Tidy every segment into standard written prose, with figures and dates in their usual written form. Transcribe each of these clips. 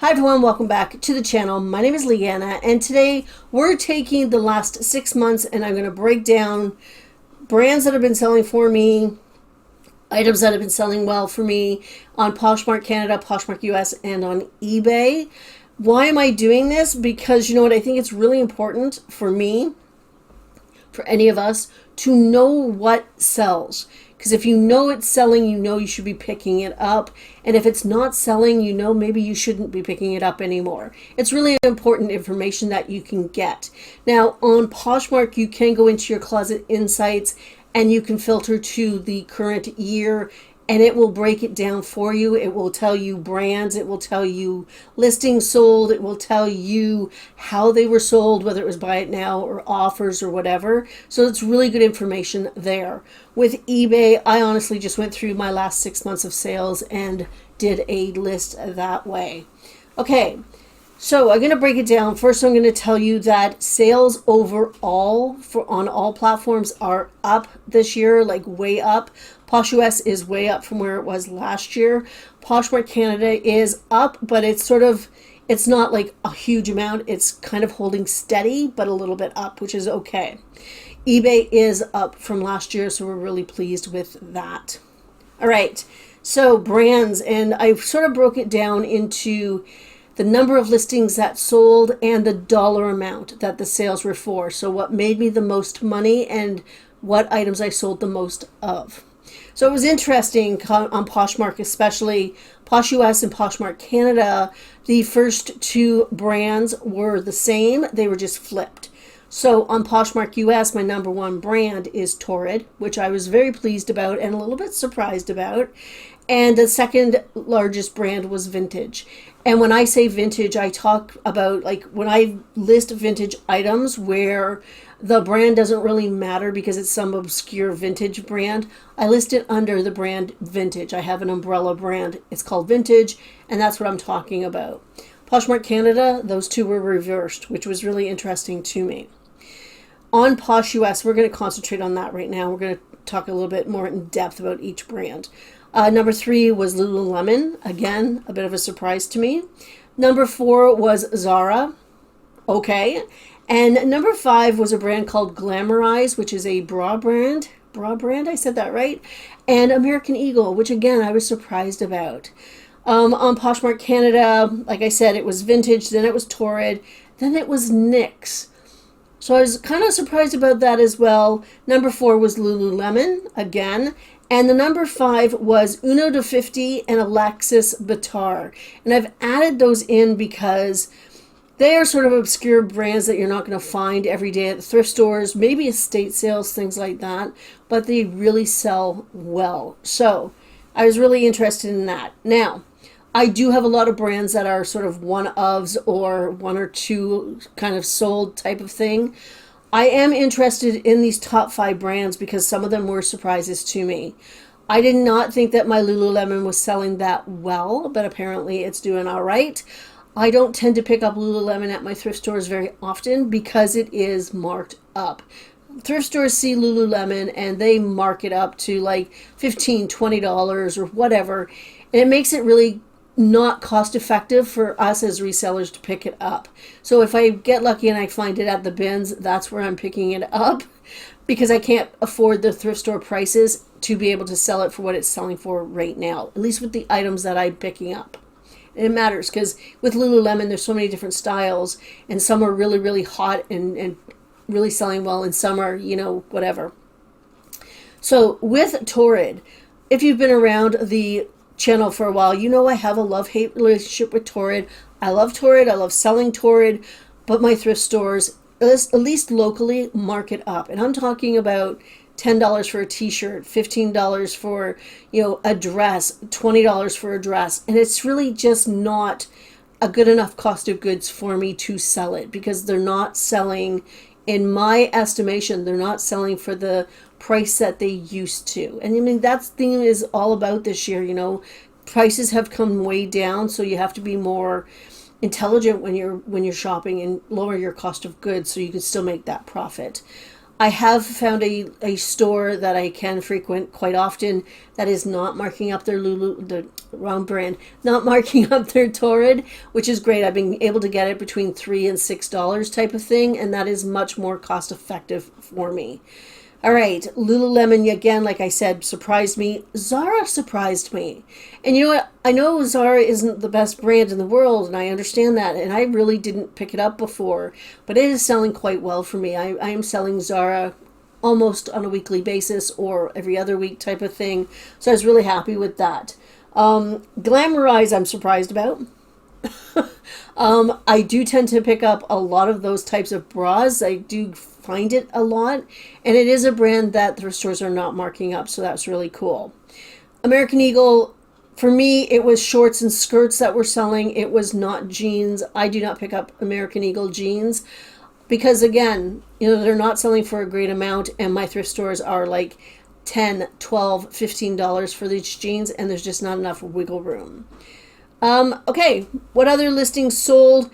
Hi everyone, welcome back to the channel. My name is Leanna, and today we're taking the last 6 months and I'm going to break down brands that have been selling for me, items that have been selling well for me on Poshmark Canada, Poshmark US, and on eBay. Why am I doing this? Because you know what, I think it's really important for me, for any of us, to know what sells. Because if you know it's selling, you know you should be picking it up. And if it's not selling, you know maybe you shouldn't be picking it up anymore. It's really important information that you can get. Now, on Poshmark, you can go into your closet insights and you can filter to the current year, and it will break it down for you. It will tell you brands, it will tell you listings sold, it will tell you how they were sold, whether it was buy it now or offers or whatever. So it's really good information there. With eBay, I honestly just went through my last 6 months of sales and did a list that way. Okay, so I'm going to break it down. First, I'm going to tell you that sales overall on all platforms are up this year, like way up. Posh US is way up from where it was last year. Poshmark Canada is up, but it's not like a huge amount. It's kind of holding steady, but a little bit up, which is okay. eBay is up from last year, so we're really pleased with that. All right, so brands, and I sort of broke it down into the number of listings that sold and the dollar amount that the sales were for. So what made me the most money and what items I sold the most of. So it was interesting on Poshmark, especially Posh US and Poshmark Canada. The first two brands were the same. They were just flipped. So on Poshmark US, my number one brand is Torrid, which I was very pleased about and a little bit surprised about. And the second largest brand was Vintage. And when I say vintage, I talk about like when I list vintage items where the brand doesn't really matter because it's some obscure vintage brand. I list it under the brand Vintage. I have an umbrella brand. It's called Vintage, and that's what I'm talking about. Poshmark Canada, those two were reversed, which was really interesting to me. On Posh US, we're going to concentrate on that right now. We're going to talk a little bit more in depth about each brand. Number 3 was Lululemon. Again, a bit of a surprise to me. Number 4 was Zara. Okay. And number 5 was a brand called Glamorize, which is a bra brand. Bra brand, I said that right. And American Eagle, which again, I was surprised about. On Poshmark Canada, like I said, it was Vintage, then it was Torrid, then it was NYX. So I was kind of surprised about that as well. Number 4 was Lululemon, again. And the number 5 was Uno de 50 and Alexis Batar. And I've added those in because they are sort of obscure brands that you're not going to find every day at the thrift stores, maybe estate sales, things like that. But they really sell well. So I was really interested in that. Now, I do have a lot of brands that are sort of one-ofs or one or two kind of sold type of thing. I am interested in these top 5 brands because some of them were surprises to me. I did not think that my Lululemon was selling that well, but apparently it's doing all right. I don't tend to pick up Lululemon at my thrift stores very often because it is marked up. Thrift stores see Lululemon and they mark it up to like $15, $20 or whatever, and it makes it really not cost effective for us as resellers to pick it up. So if I get lucky and I find it at the bins, that's where I'm picking it up because I can't afford the thrift store prices to be able to sell it for what it's selling for right now, at least with the items that I'm picking up. And it matters because with Lululemon, there's so many different styles, and some are really, really hot and really selling well, and some are, you know, whatever. So with Torrid, if you've been around the channel for a while, you know I have a love-hate relationship with Torrid. I love Torrid. I love selling Torrid, but my thrift stores, at least locally, mark it up. And I'm talking about $10 for a t-shirt, $15 for, you know, a dress, $20 for a dress. And it's really just not a good enough cost of goods for me to sell it because they're not selling, in my estimation, they're not selling for the price that they used to. And I mean, that's the thing is all about this year, you know, prices have come way down, so you have to be more intelligent when you're shopping and lower your cost of goods so you can still make that profit. I have found a store that I can frequent quite often that is not marking up their the wrong brand, not marking up their Torrid, which is great. I've been able to get it between $3 and $6 type of thing, and that is much more cost effective for me. All right, Lululemon, again, like I said, surprised me. Zara surprised me. And you know what? I know Zara isn't the best brand in the world, and I understand that, and I really didn't pick it up before, but it is selling quite well for me. I am selling Zara almost on a weekly basis or every other week type of thing, so I was really happy with that. Glamorize, I'm surprised about. I do tend to pick up a lot of those types of bras. I do find it a lot, and it is a brand that thrift stores are not marking up, so that's really cool. American Eagle, for me, it was shorts and skirts that were selling. It was not jeans. I do not pick up American Eagle jeans because, again, they're not selling for a great amount, and my thrift stores are like $10, $12, $15 for these jeans, and there's just not enough wiggle room. Okay, what other listings sold?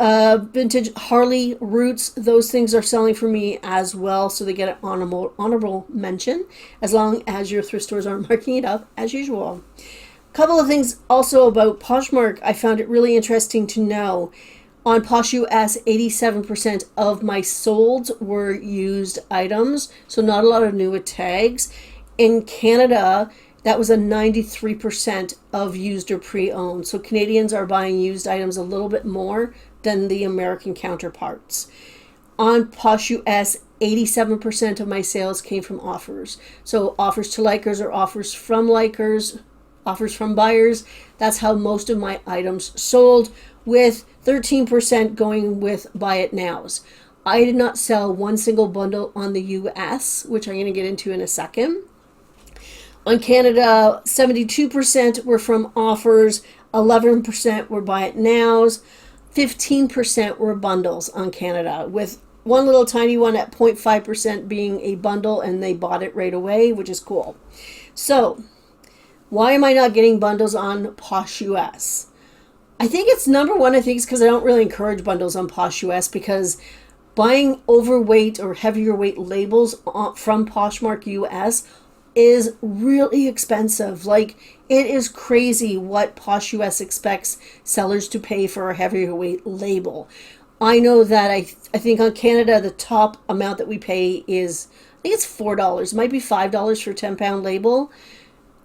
Vintage Harley Roots, those things are selling for me as well, so they get an honorable mention as long as your thrift stores aren't marking it up as usual. A couple of things also about Poshmark. I found it really interesting to know. On Posh US, 87% of my solds were used items, so not a lot of new with tags. In Canada, that was a 93% of used or pre-owned. So Canadians are buying used items a little bit more than the American counterparts. On Posh US, 87% of my sales came from offers. So offers to likers or offers from likers, offers from buyers. That's how most of my items sold, with 13% going with buy it nows. I did not sell one single bundle on the US, which I'm going to get into in a second. On Canada, 72% were from offers, 11% were buy it nows, 15% were bundles on Canada, with one little tiny one at 0.5% being a bundle, and they bought it right away, which is cool. So, why am I not getting bundles on Posh US? I think it's number one, I think it's because I don't really encourage bundles on Posh US, because buying overweight or heavier weight labels from Poshmark US is really expensive. Like, it is crazy what Posh US expects sellers to pay for a heavier weight label. I know that I think on Canada, the top amount that we pay is, I think it's $4. It might be $5 for a 10-pound label.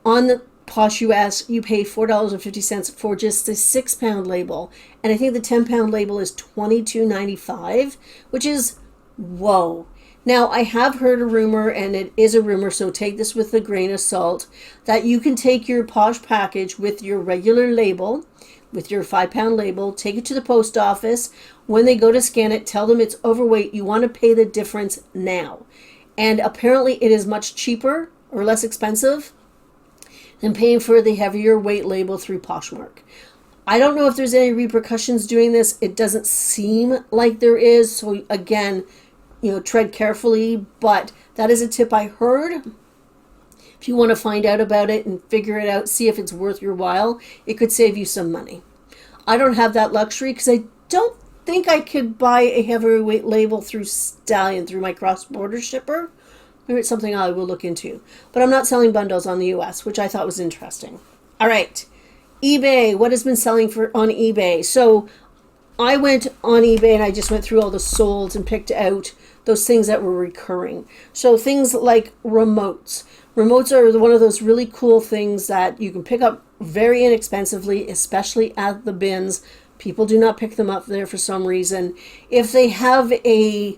On the Posh US, you pay $4.50 for just a 6-pound label. And I think the 10-pound label is $22.95, which is, whoa. Now, I have heard a rumor, and it is a rumor, so take this with a grain of salt, that you can take your Posh package with your regular label, with your 5-pound label, take it to the post office. When they go to scan it, tell them it's overweight. You want to pay the difference now. And apparently it is much cheaper or less expensive than paying for the heavier weight label through Poshmark. I don't know if there's any repercussions doing this. It doesn't seem like there is. So again, tread carefully, but that is a tip I heard. If you want to find out about it and figure it out, see if it's worth your while, it could save you some money. I don't have that luxury because I don't think I could buy a heavyweight label through Stallion, through my cross-border shipper. Maybe it's something I will look into. But I'm not selling bundles on the US, which I thought was interesting. All right. eBay. What has been selling on eBay? So I went on eBay and I just went through all the solds and picked out those things that were recurring. So things like remotes. Remotes are one of those really cool things that you can pick up very inexpensively, especially at the bins. People do not pick them up there for some reason. If they have a,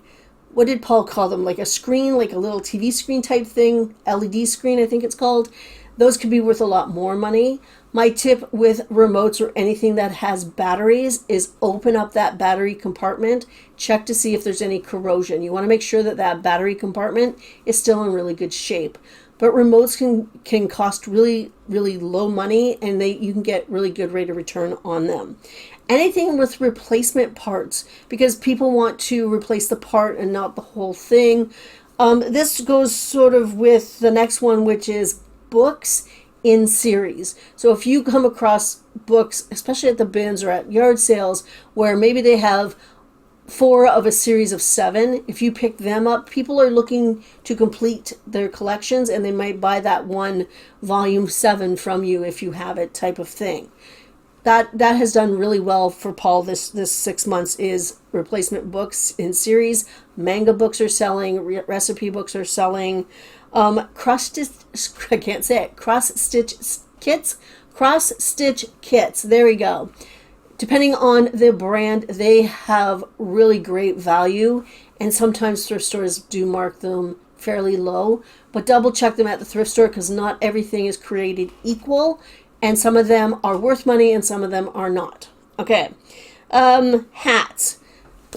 what did Paul call them? Like a screen, like a little TV screen type thing, LED screen, I think it's called. Those could be worth a lot more money. My tip with remotes or anything that has batteries is open up that battery compartment. Check to see if there's any corrosion. You want to make sure that that battery compartment is still in really good shape. But remotes can cost really, really low money, and you can get really good rate of return on them. Anything with replacement parts, because people want to replace the part and not the whole thing. This goes sort of with the next one, which is books in series. So if you come across books, especially at the bins or at yard sales, where maybe they have 4 of a series of 7. If you pick them up, people are looking to complete their collections, and they might buy that one volume 7 from you if you have it, type of thing. That has done really well for Paul this 6 months. Is replacement books in series, manga books are selling, recipe books are selling, cross stitch kits. There we go. Depending on the brand, they have really great value, and sometimes thrift stores do mark them fairly low, but double check them at the thrift store, because not everything is created equal, and some of them are worth money and some of them are not. Okay. Hats.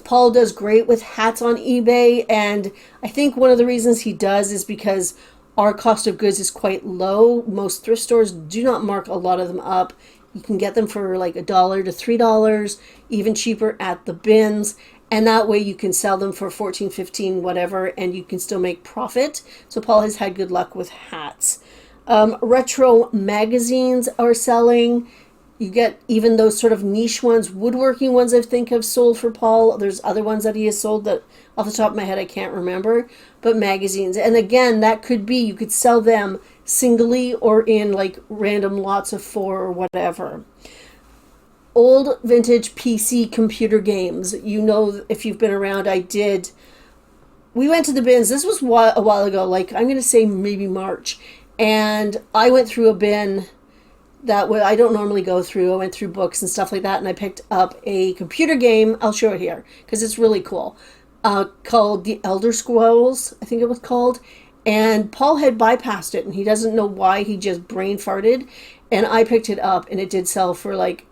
Paul does great with hats on eBay, and I think one of the reasons he does is because our cost of goods is quite low. Most thrift stores do not mark a lot of them up. You can get them for like $1 to $3, even cheaper at the bins. And that way you can sell them for $14, $15, whatever, and you can still make profit. So Paul has had good luck with hats. Retro magazines are selling. You get even those sort of niche ones, woodworking ones I think have sold for Paul. There's other ones that he has sold that off the top of my head I can't remember. But magazines. And again, that could be, you could sell them singly or in like random lots of 4 or whatever. Old vintage PC computer games. You know, if you've been around, we went to the bins. This was a while ago, like I'm going to say maybe March. And I went through a bin that I don't normally go through. I went through books and stuff like that, and I picked up a computer game. I'll show it here because it's really cool. Called The Elder Scrolls, I think it was called. And Paul had bypassed it, and he doesn't know why. He just brain farted. And I picked it up, and it did sell for like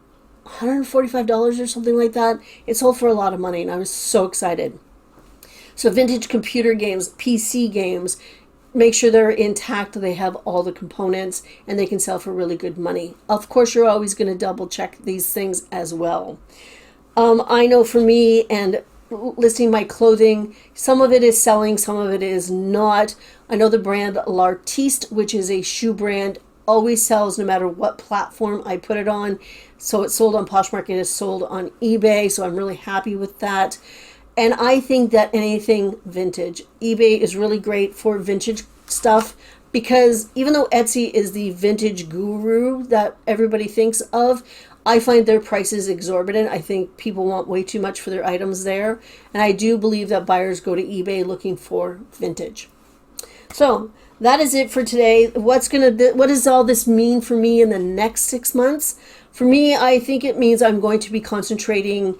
$145 or something like that. It sold for a lot of money, and I was so excited. So vintage computer games, PC games, make sure they're intact, they have all the components, and they can sell for really good money. Of course, you're always going to double check these things as well. I know for me, and listing my clothing, some of it is selling, some of it is not. I know the brand L'Artiste, which is a shoe brand, always sells no matter what platform I put it on. So it's sold on Poshmark, it is sold on eBay, so I'm really happy with that. And I think that anything vintage, eBay is really great for vintage stuff, because even though Etsy is the vintage guru that everybody thinks of, I find their prices exorbitant. I think people want way too much for their items there. And I do believe that buyers go to eBay looking for vintage. So that is it for today. What does all this mean for me in the next 6 months? For me, I think it means I'm going to be concentrating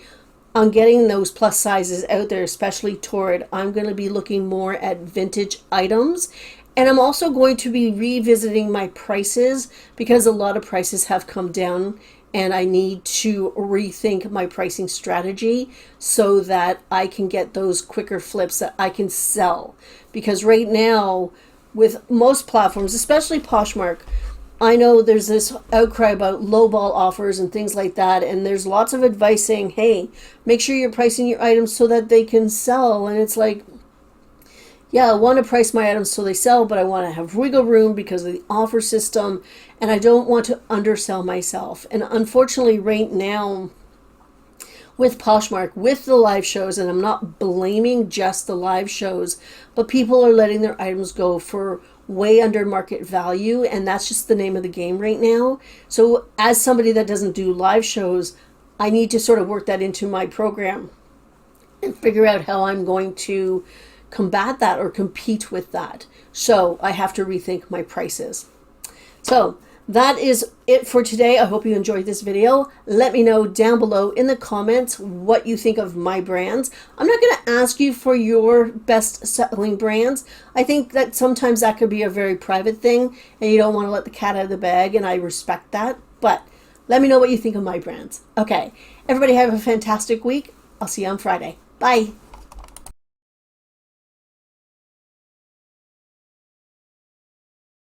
on getting those plus sizes out there, especially Torrid. I'm going to be looking more at vintage items. And I'm also going to be revisiting my prices, because a lot of prices have come down, and I need to rethink my pricing strategy so that I can get those quicker flips that I can sell. Because right now, with most platforms, especially Poshmark, I know there's this outcry about lowball offers and things like that, and there's lots of advice saying, hey, make sure you're pricing your items so that they can sell. And it's like, yeah, I want to price my items so they sell, but I want to have wiggle room because of the offer system, and I don't want to undersell myself. And unfortunately, right now, with Poshmark, with the live shows, and I'm not blaming just the live shows, but people are letting their items go for way under market value, and that's just the name of the game right now. So as somebody that doesn't do live shows, I need to sort of work that into my program and figure out how I'm going to combat that or compete with that. So I have to rethink my prices. So that is it for today. I hope you enjoyed this video. Let me know down below in the comments what you think of my brands. I'm not going to ask you for your best selling brands. I think that sometimes that could be a very private thing, and you don't want to let the cat out of the bag, and I respect that. But let me know what you think of my brands. Okay, everybody have a fantastic week. I'll see you on Friday. Bye.